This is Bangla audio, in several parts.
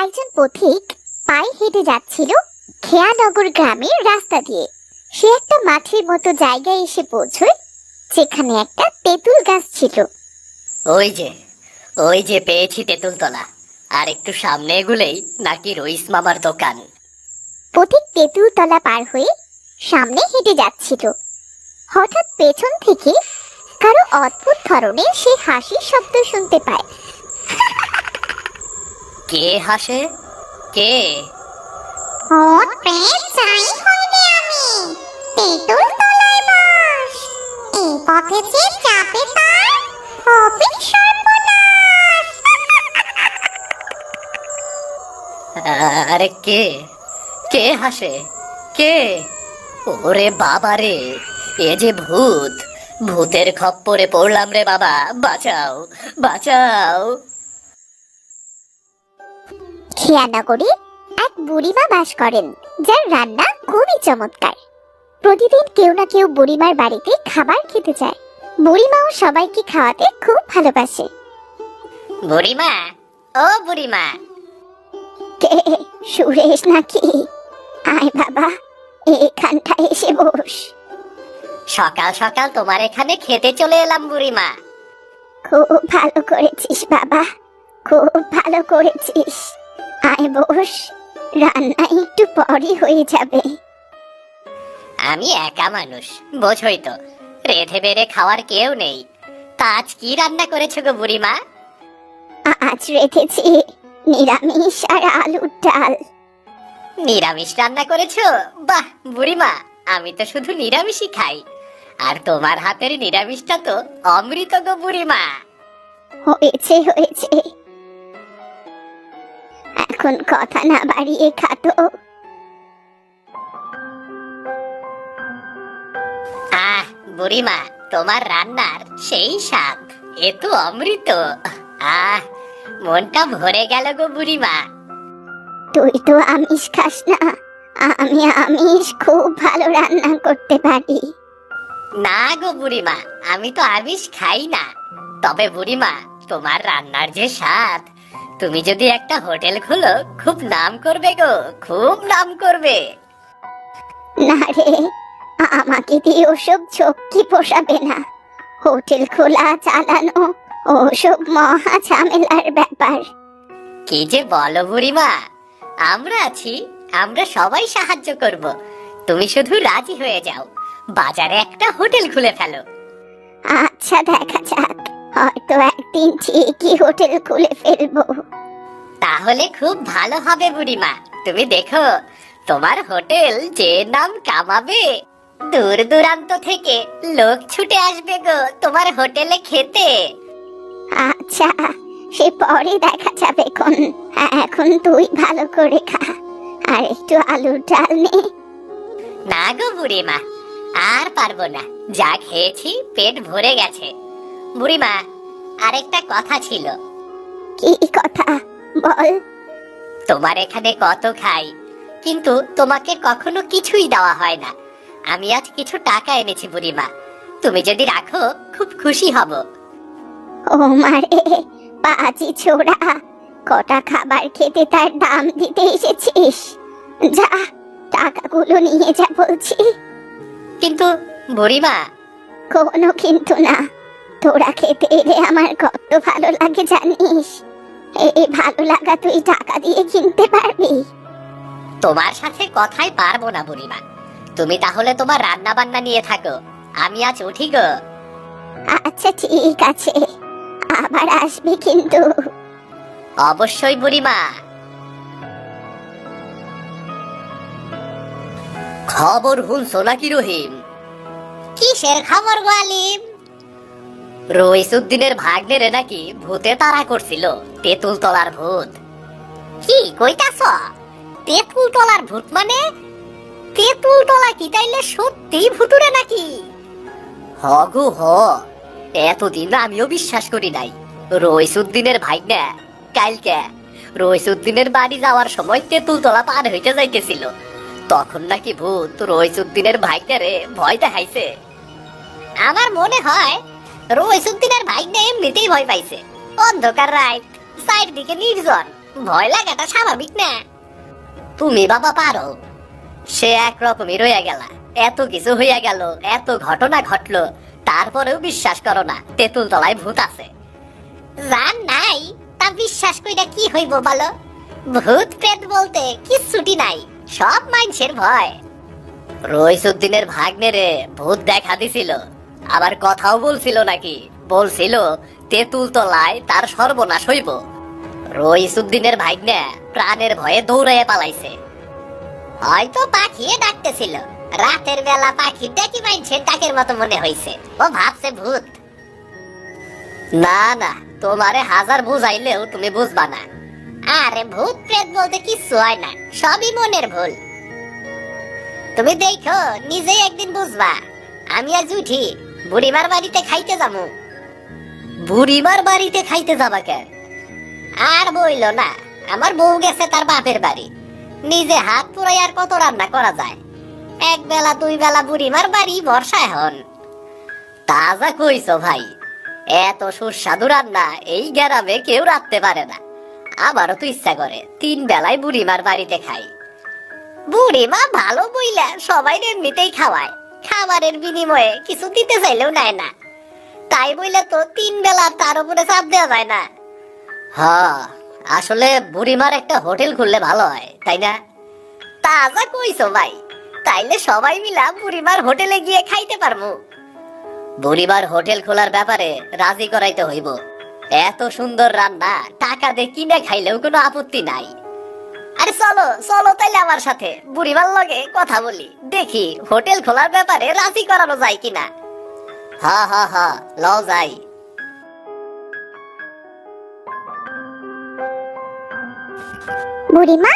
একজন পথিক পায়ে হেঁটে যাচ্ছিল খেয়ানগর গ্রামের রাস্তা দিয়ে। সে একটা মাঠের মতো জায়গায় এসে পৌঁছয়, যেখানে একটা তেঁতুল গাছ ছিল। ওই যে পেয়েছি তেঁতুল তলা। আর একটু সামনে এগুলেই নাকি রইস মামার দোকান। পথিক তেঁতুল তলা পার হয়ে সামনে হেঁটে যাচ্ছিল। হঠাৎ পেছন থেকে কারো অদ্ভুত ধরনের সে হাসির শব্দ শুনতে পায়। কে হাসে? কে? ভূত প্রেত চাই হইনি আমি, তেঁতুল তলায় বাস। এই পথে যে যাবে তার হবে সর্বনাশ। আরে কে? কে হাসে? কে? ওরে বাবা রে, এ যে ভূত! ভূতের খপ্পরে পড়লাম রে বাবা, বাঁচাও বাঁচাও। খেয়ানগরে এক বুড়িমা বাস করেন, যার রান্না খুবই চমৎকার। প্রতিদিন কেউ না কেউ বুড়িমার বাড়িতে খাবার খেতে যায়। বুড়িমাও সবাইকে খাওয়াতে খুব ভালোবাসে। বুড়িমা, ও বুড়িমা। কে? সুরেশ নাকি? আয় বাবা, এখানটায় এসে বস। সকাল সকাল তোমার এখানে খেতে চলে এলাম বুড়িমা। খুব ভালো করেছিস বাবা, খুব ভালো করেছিস। আয় বস, রান্না একটু পরই হয়ে যাবে। আমি একা মানুষ, বোঝই তো, রেঁধে বেড়ে খাওয়ার কেউ নেই। তা আজ কি রান্না করেছো গো বুড়িমা? আজ রেঁধেছি নিরামিষ আর আলুর ডাল। নিরামিষ রান্না করেছো? বাহ বুড়িমা, আমি তো শুধু নিরামিষই খাই, আর তোমার হাতের নিরামিষটা তো অমৃত গো বুড়িমা। হয়েছে হয়েছে, এখন কথা না বাড়িয়ে খাটো। আহ বুড়িমা, তোমার রান্নার সেই স্বাদ, এ তো অমৃত। আহ, মনটা ভরে গেল গো বুড়িমা। তুই তো আমিষ খাস না, আমি আমিষ খুব ভালো রান্না করতে পারি। না গো বুড়িমা, আমি তো আমিষ খাই না। তবে বুড়িমা, তোমার রান্নার যে স্বাদ, তুমি যদি একটা হোটেল খোলো, খুব নাম করবে গো, খুব নাম করবে। না রে, আমাকে দিয়ে ওসব ঝক্কি পোষাবে না। হোটেল খোলা চালানো ওসব মহা ঝামেলার ব্যাপার। কি যে বলো বুড়িমা, আমরা আছি, আমরা সবাই সাহায্য করব। তুমি শুধু রাজি হয়ে যাও, বাজারে একটা হোটেল খুলে ফেলো। আচ্ছা দেখা যাক, হয়তো একদিন ঠিকই হোটেল খুলে ফেলবো। তাহলে খুব ভালো হবে বুড়িমা। তুমি দেখো, তোমার হোটেল যে নাম কামাবে, দূর দূরান্ত থেকে লোক ছুটে আসবে গো তোমার হোটেলে খেতে। আচ্ছা, সে পরে দেখা যাবে কোন। এখন তুই ভালো করে খা, আর একটু আলুর ডাল নে। না গো বুড়িমা, আর পারবো না, যা খেয়েছি পেট ভরে গেছে। বুড়িমা, আরেকটা কথা ছিল। কি কথা বল? তোমার এখানে কত খাই, কিন্তু তোমাকে কখনো কিছুই দেওয়া হয় না। আমি আজ কিছু টাকা এনেছি বুড়িমা, তুমি যদি রাখো খুব খুশি হব। ও মারে, পাজি ছোড়া, কটা খাবার খেতে তার দাম দিতে এসেছিস? যা, টাকাগুলো নিয়ে যা বলছি। কিন্তু বুড়িমা। কোনো কিন্তু না, তোরা খেতে এলে আমার কত ভালো লাগে জানিস। এই ভালো লাগা তুই টাকা দিয়ে কিনতে পারবি? তোমার সাথে কথাই পারবো না বুড়িমা, তুমি তাহলে তোমার রান্না বান্না নিয়ে থাকো, আমি আজ উঠি গো। আচ্ছা ঠিক আছে, আবার আসবি কিন্তু। অবশ্যই বুড়িমা। খবর শুনছো নাকি রহিম? কিসের খবর গো আলিম? রইসুদ্দিনের ভাগ্নেরে নাকি ভূতে তাড়া করছিল, তেঁতুল তলার ভূত। কি কইতাছ? তেঁতুল তলার ভূত মানে? তেঁতুল তলা কি তাইলে সত্যি ভুতুরে নাকি? হ গো হ, এতদিন আমিও বিশ্বাস করি নাই। রইসুদ্দিনের ভাগ্নে কালকে রইসুদ্দিনের বাড়ি যাওয়ার সময় তেঁতুল তলা পার হইতে যাইতেছিল, তখন নাকি ভূত রইসুদ্দিনের ভাগ্নেরে ভয় দেখাইছে। আমার মনে হয় রইসুদ্দিনের ভাগ্নে এমনিতেই ভয় পাইছে। অন্ধকার রাত, চারদিকে নির্জন, ভয় লাগাটা স্বাভাবিক না। তুমি বাবা পারো। সে একরকমই রইয়া গেলা। এত কিছু হইয়া গেল, এত ঘটনা ঘটলো, তারপরেও বিশ্বাস করো না তেঁতুল তলায় ভূত আছে? জান নাই তা বিশ্বাস কইরা কি হইব বলো? ভূত প্রেত বলতে কিচ্ছুটি নাই, সব মানুষের ভয়। রইসুদ্দিনের ভাগ্নে রে ভূত দেখা দিছিল, আবার কথাও বলছিল নাকি? বলছিল তেঁতুল তলায় তার সর্বনাশ হইব। রইসুদ্দিনের ভাগ্নে প্রাণের ভয়ে দৌড়াইয়া পালাইছে। হয়তো পাখিয়ে ডাকতেছিল, রাতের বেলা পাখি ডাকি মাইনছে ডাকের মতো মনে হইছে, ও ভাবছে ভূত। না না, তোমারে হাজার বুঝাইলেও তুমি বুঝবা না। আরে ভূত প্রেত বলতে কিচ্ছু হয় না, সবই মনের ভুল। তুমি দেখো নিজেই একদিন বুঝবা। আমি আজ উঠি বুড়িমার বাড়িতে খাইতে যাবো। বুড়িমার বাড়িতে খাইতে যাবা কেন? আর বইলো না, আমার বউ গেছে তার বাপের বাড়ি। নিজে হাত পুরাই আর কত রান্না করা যায়? এক বেলা দুই বেলা বুড়িমার বাড়ি বর্ষায় হন। তাজা কইছো ভাই, এত সুস্বাদু রান্না এই গ্রামে কেউ রাখতে পারে না। আমারও তো ইচ্ছা করে তিন বেলায় বুড়িমার বাড়িতে খাই। বুড়িমা ভালো বইলা সবাই এমনিতেই খাওয়ায়, খাবারের বিনিময়ে কিছু দিতে চাইলেও নেয় না। তাই বইলে তো তিন বেলা তার উপরে চাপ দেওয়া যায় না। হ্যাঁ, আসলে বুড়িমার একটা হোটেল খুললে ভালো হয়, তাই না? তাজা কইছো ভাই, তাইলে সবাই মিলা বুড়িমার হোটেলে গিয়ে খাইতে পারবো। বুড়িমার হোটেল খোলার ব্যাপারে রাজি করাইতে হইব। এত সুন্দর রান্না টাকা দিয়ে কিনে খাইলেও কোনো আপত্তি নাই। আরে চলো চলো তাইলে আমার সাথে বুড়িমার লগে কথা বলি, দেখি হোটেল খোলার ব্যাপারে রাজি করানো যায় কিনা। হা হা হা, লও যাই। বুড়িমা,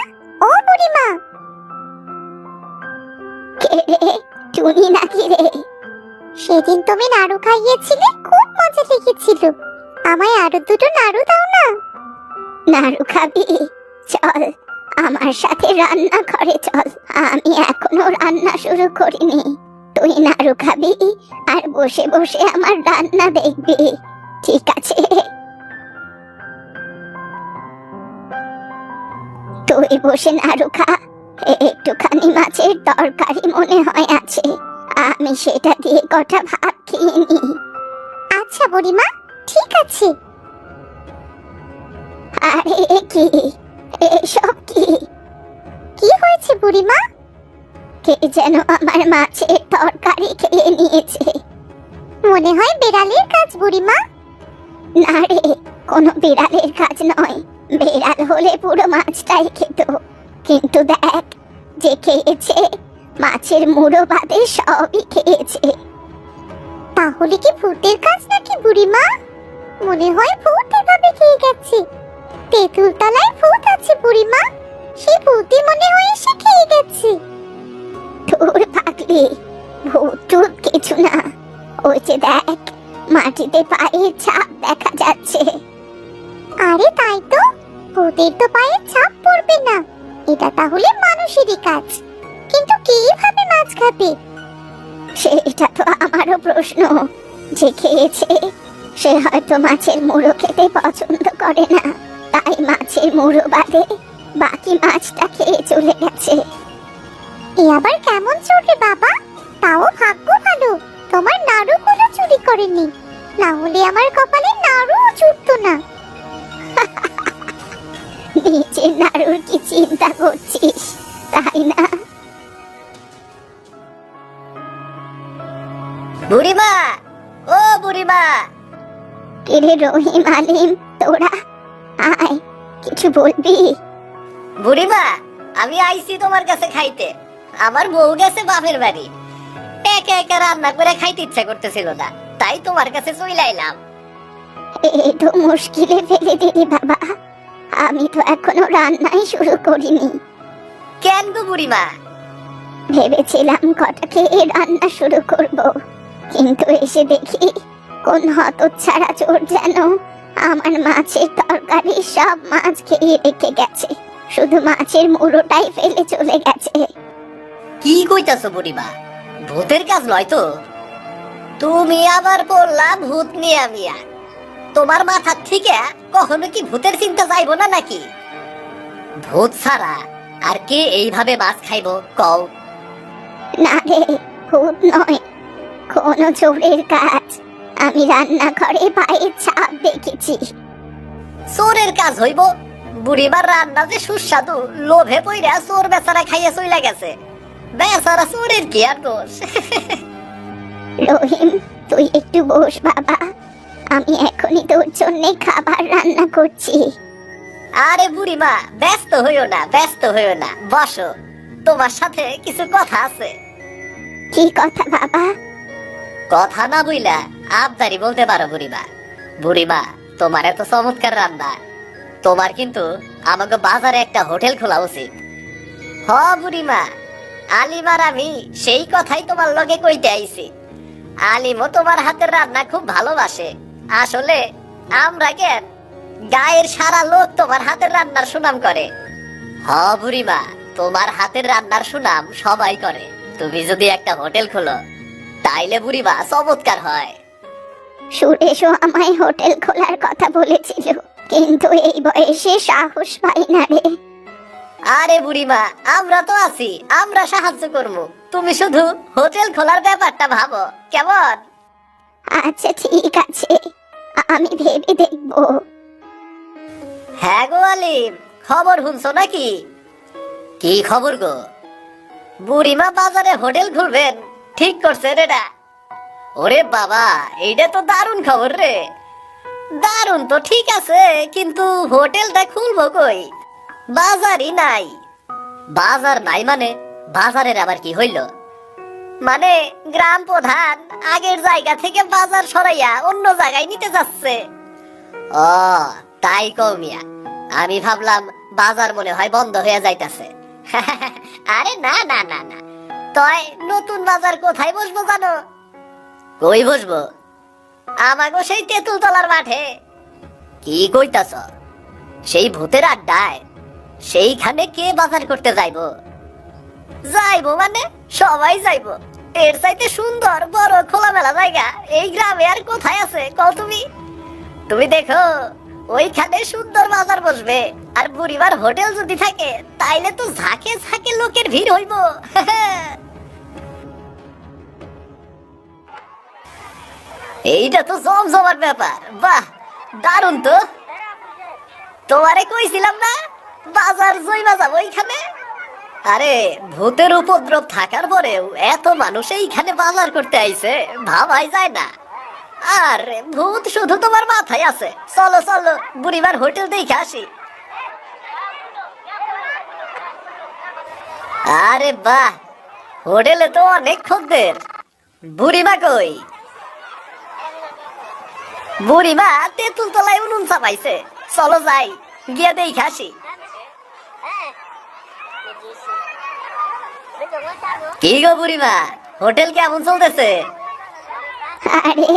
ও বুড়িমা। কে রে, টুনি নাকি রে? সেদিন তুমি নাড়ু খাইয়েছিলে, খুব মজা লেগেছিল। আমায় আরো দুটো নাড়ু দাও না। নাড়ু খাবি? চল আমার সাথে রান্না করে চল। আমি এখনো রান্না শুরু করিনি। তুই নাড়ু খাবি আর বসে বসে আমার রান্না দেখবি, ঠিক আছে? তুই বসে নাড়ু খা। একটুখানি মাছের তরকারি মনে হয় আছে, আমি সেটা দিয়ে কটা ভাত খেয়ে নি। আচ্ছা বুড়িমা, ঠিক আছে। আরে কি এসব কি? কি হয়েছে বুড়িমা? কে যেন আমার মাছের তরকারি খেয়ে নিয়েছে। মনে হয় বিড়ালের কাজ বুড়িমা। না রে, কোনো বিড়ালের কাজ নয়। বিড়াল হলে পুরো মাছটাই খেত, কিন্তু দেখ যে খেয়েছে মাছের মুড়ো বাদে সবই খেয়েছে। তাহলে কি ভূতের কাজ নাকি বুড়িমা? মনে হয় ভূত এভাবে খেয়ে গেছে। তেঁতুল তলায় ভূত আছে বুড়িমা, সে ভূতই মনে হয় এসে খেয়ে গেছে। তোর পাগলি, ভূত টুত কিছু না। ওই যে দেখ, মাটিতে পায়ের ছাপ দেখা যাচ্ছে। আরে তাই তো, ভূতের তো পায়ের ছাপ পড়বে না। এটা তাহলে মানুষেরই কাজ, কিন্তু কিভাবে মাছ খাবে? সেটা তো আমারও প্রশ্ন। যে খেয়েছে সে হয়তো মাছের মুড়ো খেতে পছন্দ করে না, তাই মাছের মুড়ো বাদে বাকি মাছটা খেয়ে চলে গেছে। এ আবার কেমন চোরে বাবা? তাও ভাগ্য ভালো তোমার নাড়ুগুলো চুরি করেনি, না হলে আমার কপালে নাড়ুও জুটতো না। নিজের নাড়ুর কি চিন্তা করছিস, তাই না? বুড়িমা, ও বুড়িমা। কিরে রহিম আলিম, তোরা আয়, কিছু বলবি? বুড়িমা, আমি আইছি তোমার কাছে খাইতে। আমার বউ গেছে বাপের বাড়ি, একা একা রান্না করে খাইতে ইচ্ছা করতেছিল না, তাই তোমার কাছে চলে আইলাম। এ তো মুশকিলে ফেলে দিলি বাবা, আমি তো এখনো রান্নাই শুরু করিনি। কেন গো বুড়িমা? ভেবেছিলাম কটা খেয়ে রান্না শুরু করব, কিন্তু এসে দেখি কোন হতচ্ছাড়া চোর যেন আমার মাছের তরকারি সব মাছ খেয়ে রেখে গেছে, শুধু মাছের মুড়োটাই ফেলে চলে গেছে। কি কইতাছো বুড়িমা? ভূতের কাজ নয় তো? তুমি আবার বললা ভূত নিয়ে মিয়া, তোমার মাথার থেকে কখনো কি ভূতের চিন্তা যাইবো না নাকি? ভূত ছাড়া আর কে এইভাবে মাছ খাইবো কও? না রে, ভূত নয়, কোনো চোরের কাজ। আমি রান্নাঘরে পায়ের ছাপ দেখেছি। চোরের কাজ হইব? বুড়িমার রান্না যে সুস্বাদু, লোভে পইরা চোর বেচারা খাইয়া চইলা গেছে। বেচারা চোরের কি আর দোষ? রহিম, তুই একটু বস বাবা, আমি এখনই তোর জন্য খাবার রান্না করছি। আরে বুড়িমা, ব্যস্ত হইও না, ব্যস্ত হইও না, বসো, তোমার সাথে কিছু কথা আছে। কি কথা বাবা? কথা না বইলা আবদারি বলতে পারো বুড়িমা। বুড়িমা, তোমার এত চমৎকার রান্না, তোমার কিন্তু আমাকে বাজারে একটা হোটেল খোলা উচিত। হ বুড়িমা, আলিমার আমি সেই কথাই তোমার লগে কইতে আইছি। আলিমও তোমার হাতের রান্না খুব ভালোবাসে। আসলে আমরা কেন, গায়ের সারা লোক তোমার হাতের রান্নার সুনাম করে। হ বুড়িমা, তোমার হাতের রান্নার সুনাম সবাই করে। তুমি যদি একটা হোটেল খোলো তাইলে বুড়িমা চমৎকার হয়। সুরেশও আমায় হোটেল খোলার কথা বলেছিল, কিন্তু এই বয়সে সাহস পাই না রে। আরে বুড়িমা, আমরা তো আছি, আমরা সাহায্য করবো। তুমি শুধু হোটেল খোলার ব্যাপারটা ভাবো, কেমন? আচ্ছা ঠিক আছে, আমি ভেবে দেখবো। হ্যাঁ গো আলিম, খবর শুনছো নাকি? কি খবর গো? বুড়িমা বাজারে হোটেল খুলবেন ঠিক করছে রেডা। ওরে বাবা, এইটা তো দারুণ খবর রে। দারুণ তো ঠিক আছে, কিন্তু হোটেলটা খুলবো কই? বাজারই নাই। বাজার নাই মানে? বাজারের আবার কি হইল? মানে গ্রাম প্রধান আগের জায়গা থেকে বাজার সরাইয়া অন্য জায়গায় নিতে যাচ্ছে। ও তাই কও মিয়া, আমি ভাবলাম বাজার মনে হয় বন্ধ হয়ে যাইতাছে। আরে না না না না, তয় নতুন বাজার কোথায় বসবো জানো? কই বসবো? আমাগো সেই তেঁতুল তলার মাঠে। কি কইতাছ? সেই ভূতের আড্ডায়? সেইখানে কে বাজার করতে যাইবো? যাইবো মানে সবাই যাইবো। এর চাইতে সুন্দর বড় খোলামেলা জায়গা এই গ্রামে আর কোথায় আছে কও তুমি? তুমি দেখো, ওইখানে সুন্দর বাজার বসবে, আর বুড়িবার হোটেল যদি থাকে তাইলে তো ঝাঁকে ঝাঁকে লোকের ভিড় হইব। এইটা তো জমজমার ব্যাপার। বাহ, দারুণ তো। তোমারে কইছিলাম না বাজার জইমা যাবো এইখানে। আরে ভূতের উপদ্রব থাকার পরেও এত মানুষ এইখানে বাজার করতে আইছে, ভাবাই যায় না। আর ভূত শুধু তোমার মাথায় আছে। চলো চলো, বুড়িবার হোটেল দেখে আসি। আরে বাহ, হোটেলে তো অনেক খদ্দের। বুড়িমা কই? বুড়িমা তেঁতুল তলায় উনুন চাপাইছে। চলো যাই, গিয়ে দেখে আসি। কি গো বুড়িমা, হোটেল কেমন চলতেছে? আরে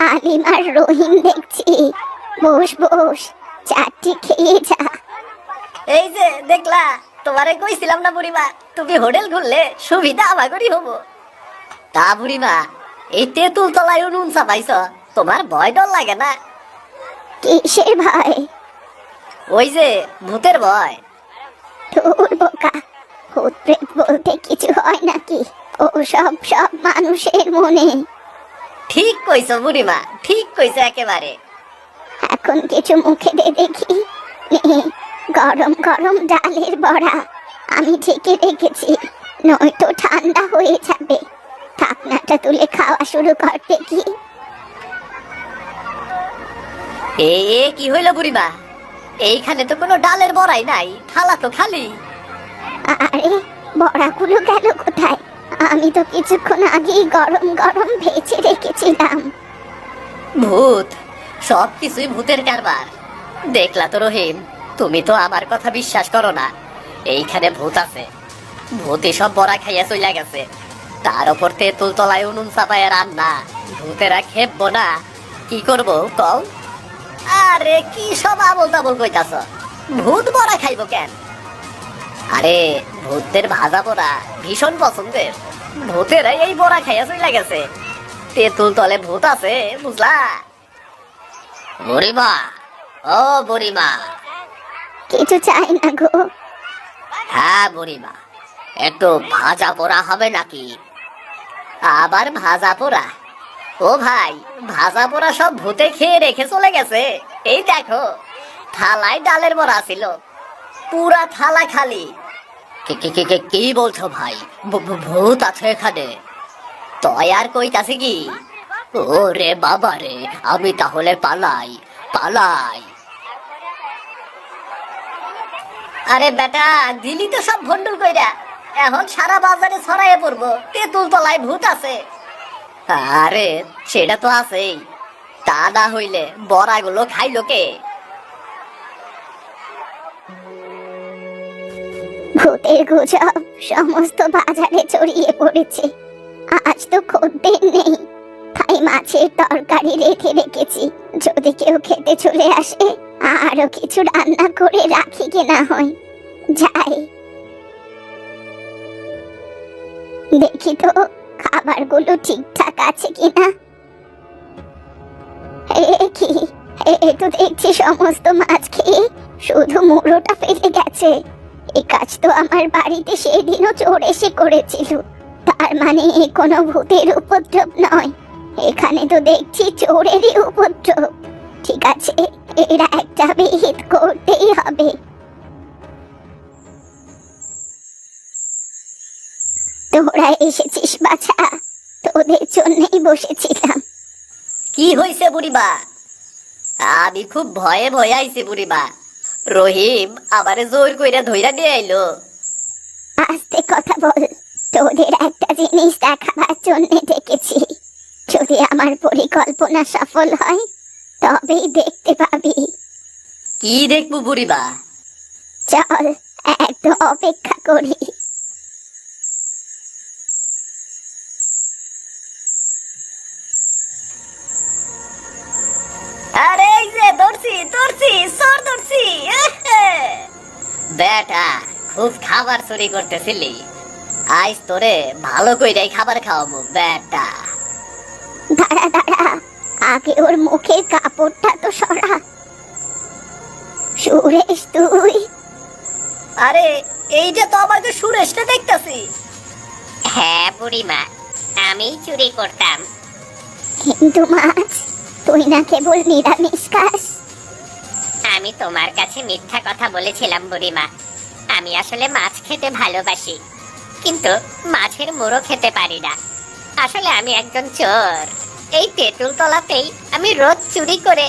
আলিম আর রহিম দেখছি, বস বস, চারটি খেয়ে যা। এই যে দেখলা, তোমারে কইছিলাম না বুড়িমা, তুমি হোটেল খুললে সুবিধা আমাগরই হবো। তা বুড়িমা, এই তেঁতুল তলায় উনুন চাপাইছ, তোমার ভয় ডর লাগে না? কিসের ভয়? ওই যে ভূতের ভয়। ধুর বোকা, ভূত প্রেত বলতে কিছু হয় নাকি? ও সব সব মানুষের মনে। ঠিক কইছো বুড়িমা, ঠিক কইছো একেবারে। এখন কিছু মুখে দে দেখি। নে, গরম গরম ডালের বড়া আমি ঢেকে রেখেছি, নয়তো ঠান্ডা হয়ে যাবে। ঢাকনাটা তুলে খাওয়া শুরু কর দেখি। এ কি হইল বুড়িমা? এইখানে তো কোনো ডালের বড়াই নাই, থালা তো খালি। আরে বড়াগুলো গেল কোথায়? আমি তো কিছুক্ষণ আগেই গরম গরম ভেজে রেখেছিলাম। ভূত, সব কিছুই ভূতের কারবার। দেখলা তো রহিম, তুমি তো আমার কথা বিশ্বাস করো না। এইখানে ভূত আছে। ভূতে সব বড়া খাইয়া চইলা গেছে, তার উপর তেঁতুল তলায় উনুন চাপায় রান্না। ভূতেরা খেপবো না? কি করবো কও? আরে কি সব আবল তাবল কইতাছ? ভূত বড়া খাইবো কেন? আরে ভূতদের ভাজা বড়া ভীষণ পছন্দের। ভূতেরা এই বড়া খাইয়া চইলা গেছে। তেঁতুল তলে ভূত আছে, বুঝলা? বুড়িমা, ও বুড়িমা। কিছু চাই না গো। হ্যাঁ বুড়িমা, একটু ভাজা পোড়া হবে নাকি? আবার ভাজা পোড়া? ও ভাই, ভাজা পোড়া সব ভূতে খেয়ে রেখে চলে গেছে। এই দেখো, থালায় ডালের বড়া ছিল, পুরা থালা খালি। কি বলছো ভাই? ভূত আছে এখানে? তয় আর কইতাছি কি? ওরে বাবা রে, আমি তাহলে পালাই পালাই। আরে বেটা, দিলি তো সব ভন্ডুল কইরা। এখন সারা বাজারে ছড়াইয়ে পড়বো তেঁতুল তলায় ভূত আছে। আরে সেটা তো আছেই, তা না হইলে বড়াগুলো খাইলো কে? ভূতের গুজব সমস্ত বাজারে ছড়িয়ে পড়েছে। আজ তো খদ্দের নেই, তাই মাছের তরকারি রেখে রেখেছি। যদি কেউ খেতে চলে আসে আরো কিছু রান্না করে রাখি কিনা হয়। যাই দেখি তো খাবারগুলো ঠিকঠাক আছে কিনা। কি, এ তো দেখছি সমস্ত মাছ খেয়ে শুধু মুড়োটা ফেলে গেছে। এই কাজ তো আমার বাড়িতে সেদিনও চোর এসে করেছিল। তার মানে কোনো ভূতের উপদ্রব নয়, এখানে তো দেখছি চোরেরই উপদ্রব। ঠিক আছে, এরা একটা বিহিত করতেই হবে। তোরা এসেছিস বাছা, তোদের জন্যই বসেছিলাম। কি হইছে বুড়িবা? আমি খুব ভয়ে ভয়ে আইছি বুড়িবা। রহিম আমারে জোর কইরা ধইরা নিয়ে আইলো। আস্তে কথা বল, তোদের একটা জিনিস দেখাবার জন্য ডেকেছি। যদি আমার পরিকল্পনা সফল হয় তবেই দেখতে পাবি। কি দেখবো বুড়িবা? চল একটু অপেক্ষা করি। আরে এই যে ধরছি ধরছি, সর ধরছি। বেটা, খুব খাবার চুরি করতেছিলি, আজ তোরে ভালো কইরাই খাবার খাওয়াবো বেটা। দাঁড়া দাঁড়া, আগে ওর মুখের কাপড়টা তো সরা। সুরেশ তুই? আরে এইটা তো আমাকে সুরেশটা দেখতাছি। হ্যাঁ বুড়িমা, আমি চুরি করতাম। কিন্তু মাছ, তুই না কেবল নিরামিষ খাস। আমি তোমার কাছে মিথ্যা কথা বলেছিলাম বুড়িমা। আমি আসলে মাছ খেতে ভালোবাসি, কিন্তু মাছের মুড়ো খেতে পারি না। আসলে আমি একজন চোর। এই তেঁতুল তলাতেই আমি রোজ চুরি করে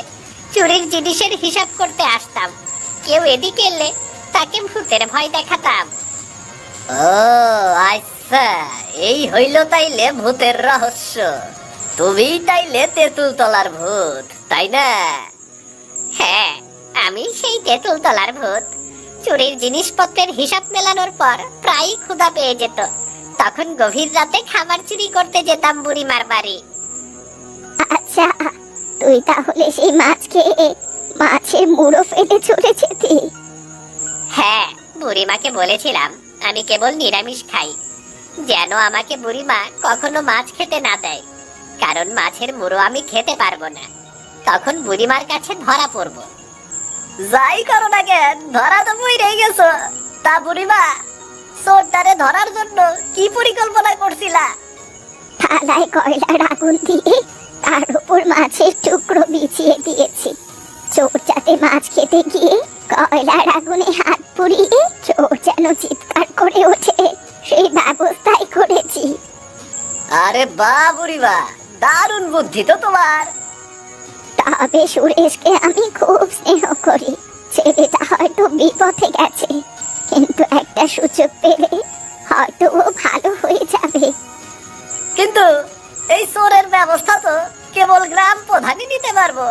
চুরির জিনিসের হিসাব করতে আসতাম। কেউ এদিকে এলে তাকে ভূতের ভয় দেখাতাম। ও আচ্ছা, এই হইল তাইলে ভূতের রহস্য। তুমি তাইলে তেঁতুল তলার ভূত, তাই না? হ্যাঁ, আমি সেই তেঁতুল তলার ভূত। চুরির জিনিসপত্রের হিসাব মেলানোর পর প্রায়ই ক্ষুধা পেয়ে যেত। তখন গভীর রাতে খাবার চুরি করতে যেতাম বুড়িমার বাড়ি। আচ্ছা, তুই তাহলে সেই মাছ খেয়ে মাছের মুড়ো ফেলে চলে যেতি? হ্যাঁ, বুড়িমাকে বলেছিলাম আমি কেবল নিরামিষ খাই, যেন আমাকে বুড়িমা কখনো মাছ খেতে না দেয়, কারণ মাছের মুড়ো আমি খেতে পারবো না। তখন বুড়িমার কাছে ধরা পড়বো। যাই করো না কেন, ধরা তো বইরেই গেছো। তা বুড়িমা, চোরটারে ধরার জন্য কি পরিকল্পনা করছিলা? থালায় কয়লার আগুন দিয়ে তার উপর মাছের টুকরো বিছিয়ে দিয়েছি। চোর যাতে মাছ খেতে গিয়ে কয়লার আগুনে হাত পুড়িয়ে চোর যেন চিৎকার করে ওঠে, সেই ব্যবস্থাই করেছি। আরে বাহ বুড়িমা, দারুণ বুদ্ধি তো তোমার। তবে সুরেশকে আমি খুব স্নেহ করি। ছেলেটা হয়তো বিপথে গেছে, কিন্তু একটা সুযোগ পেলে হয়তো ও ভালো হয়ে যাবে। কিন্তু এই চোরের ব্যবস্থা তো কেবল গ্রাম প্রধানই নিতে পারবো।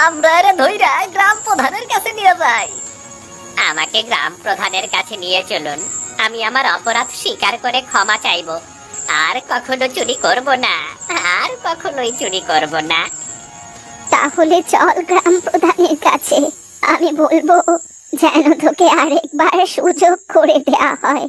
আমরা এর ধইরা গ্রাম প্রধানের কাছে নিয়ে যাই। আমাকে গ্রাম প্রধানের কাছে নিয়ে চলুন, আমি আমার অপরাধ স্বীকার করে ক্ষমা চাইবো। আর কখনো চুরি করব না, আর কখনোই চুরি করব না। তাহলে চল গ্রাম প্রধানের কাছে, আমি বলবো যেন তোকে আরেকবার সুযোগ করে দেয়া হয়।